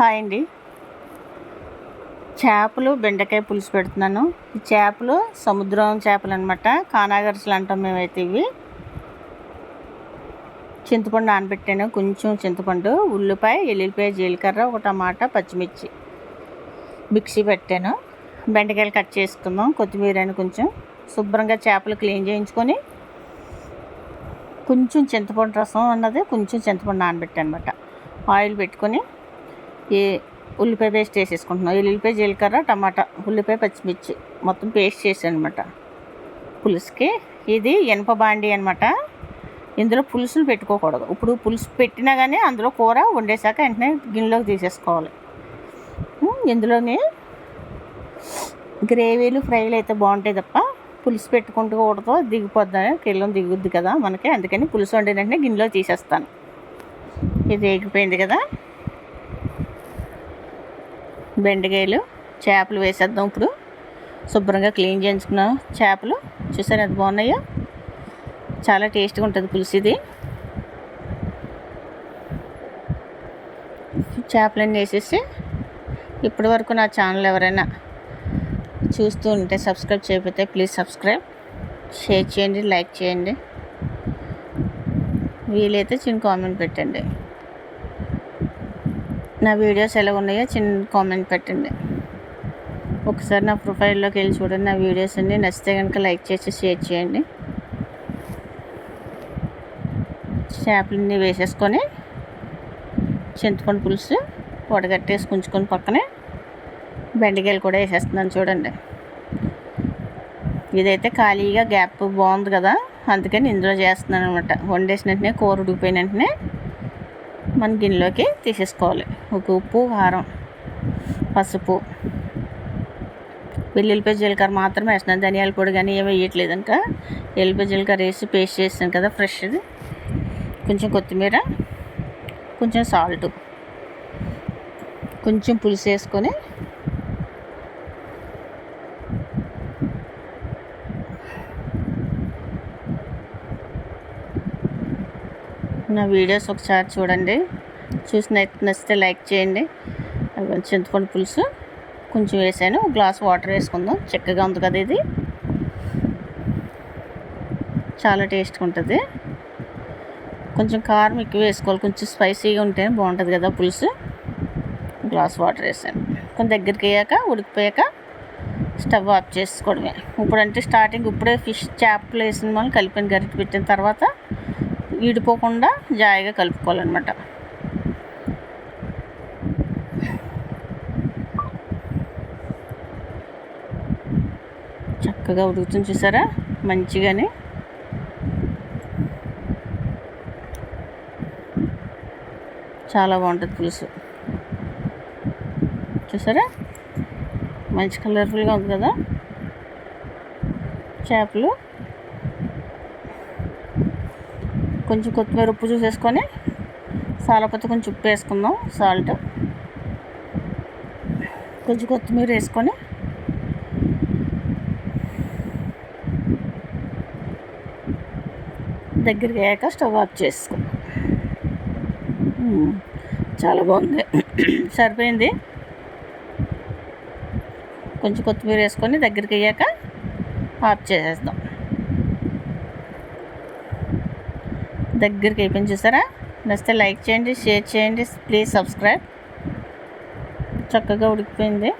Hi అండి. చేపలు బెండకాయ పులుసు పెడుతున్నాను. ఈ చేపలు సముద్రం చేపలు అనమాట. కానాగర్సులు అంటాం మేమైతే. ఇవి చింతపండు నానబెట్టాను. కొంచెం చింతపండు, ఉల్లిపాయ, ఎల్లుల్లిపాయ, జీలకర్ర, ఒక టమాటా, పచ్చిమిర్చి మిక్సీ పెట్టాను. బెండకాయలు కట్ చేసుకుందాం. కొత్తిమీర కొంచెం శుభ్రంగా చేపలు క్లీన్ చేయించుకొని కొంచెం చింతపండు రసం అన్నది కొంచెం చింతపండు నానబెట్టాను అనమాట. ఆయిల్ పెట్టుకొని ఉల్లిపాయ పేస్ట్ వేసేసుకుంటున్నాం. ఎల్లుల్లిపాయ, జీలకర్ర, టమాటా, ఉల్లిపాయ, పచ్చిమిర్చి మొత్తం పేస్ట్ చేసాను అనమాట పులుసుకి. ఇది ఇనప బాండి అనమాట. ఇందులో పులుసులు పెట్టుకోకూడదు. ఇప్పుడు పులుసు పెట్టినా కానీ అందులో కూర వండేసాక వెంటనే గిన్నెలోకి తీసేసుకోవాలి. ఇందులోనే గ్రేవీలు, ఫ్రైలు అయితే బాగుంటాయి తప్ప పులుసు పెట్టుకుంటూ కూడదు, దిగిపోద్ది, కిల్లం దిగుద్ది కదా మనకి. అందుకని పులుసు వండిన వెంటనే గిన్నెలో తీసేస్తాను. ఇది ఎగిపోయింది కదా. బెండకాయలు, చేపలు వేసేద్దాం. ఇప్పుడు శుభ్రంగా క్లీన్ చేయించుకున్న చేపలు చూసారు ఎంత బాగున్నాయో. చాలా టేస్ట్గా ఉంటుంది పులుసు ఇది. చేపలన్నీ వేసేసి ఇప్పటి వరకు నా ఛానల్ ఎవరైనా చూస్తూ ఉంటే సబ్స్క్రైబ్ చేయకపోతే ప్లీజ్ సబ్స్క్రైబ్, షేర్ చేయండి, లైక్ చేయండి, వీలైతే చిన్న కామెంట్ పెట్టండి. నా వీడియోస్ ఎలా ఉన్నాయో చిన్న కామెంట్ పెట్టండి. ఒకసారి నా ప్రొఫైల్లోకి వెళ్ళి చూడండి. నా వీడియోస్ అన్నీ నచ్చితే కనుక లైక్ చేసి షేర్ చేయండి. చేపలన్నీ వేసేసుకొని చింతపండు పులుసు వడగట్టేసి ఉంచుకొని పక్కనే బెండకాయలు కూడా వేసేస్తున్నాను చూడండి. ఇదైతే ఖాళీగా గ్యాప్ బాగుంది కదా, అందుకని ఇందులో చేస్తున్నాను అనమాట. వండేసిన వెంటనే కూర ఉడికిపోయిన వెంటనే మన గిన్నెలోకి తీసేసుకోవాలి. ఒక ఉప్పు, కారం, పసుపు, వెల్లుల్లిపాయ, జీలకర్ర మాత్రమే వేస్తున్నాను. ధనియాల పొడి కానీ ఏమి వేయట్లేదు. ఇంకా వెల్లుల్లిపాయ, జీలకర్ర వేసి పేస్ట్ చేస్తాను కదా ఫ్రెష్ది. కొంచెం కొత్తిమీర, కొంచెం సాల్ట్, కొంచెం పులుసు వేసుకొని నా వీడియోస్ ఒకసారి చూడండి. నచ్చితే లైక్ చేయండి. చింతపండు పులుసు కొంచెం వేసాను. ఒక గ్లాస్ వాటర్ వేసుకుందాం. చక్కగా ఉంది కదా ఇది, చాలా టేస్ట్గా ఉంటుంది. కొంచెం కారం ఎక్కువ వేసుకోవాలి, కొంచెం స్పైసీగా ఉంటే బాగుంటుంది కదా పులుసు. గ్లాస్ వాటర్ వేసాను. కొంచెం దగ్గరికి అయ్యాక ఉడికిపోయాక స్టవ్ ఆఫ్ చేసుకోవడమే. ఇప్పుడంటే స్టార్టింగ్ ఇప్పుడే చేపలు వేసిన మనం కలిపిన గరిటె పెట్టిన తర్వాత ఈడిపోకుండా జాయిగా కలుపుకోవాలన్నమాట. చక్కగా ఉడుకుతుంది చూసారా మంచిగానే. చాలా బాగుంటుంది పులుసు చూసారా, మంచి కలర్ఫుల్గా ఉంది కదా చేపలు. కొంచెం కొత్తిమీర, ఉప్పు చూసేసుకొని సాలపత్తి కొంచెం ఉప్పు వేసుకుందాం, సాల్ట్, కొంచెం కొత్తిమీర వేసుకొని దగ్గరికి అయ్యాక స్టవ్ ఆఫ్ చేసుకుందాం. చాలా బాగుంది, సరిపోయింది. కొంచెం కొత్తిమీర వేసుకొని దగ్గరికి అయ్యాక ఆఫ్ చేసేద్దాం. దగ్గరికి అయిపోయింది చూసారా. నచ్చితే లైక్ చేయండి, షేర్ చేయండి, ప్లీజ్ సబ్స్క్రైబ్. చక్కగా ఉడికిపోయింది.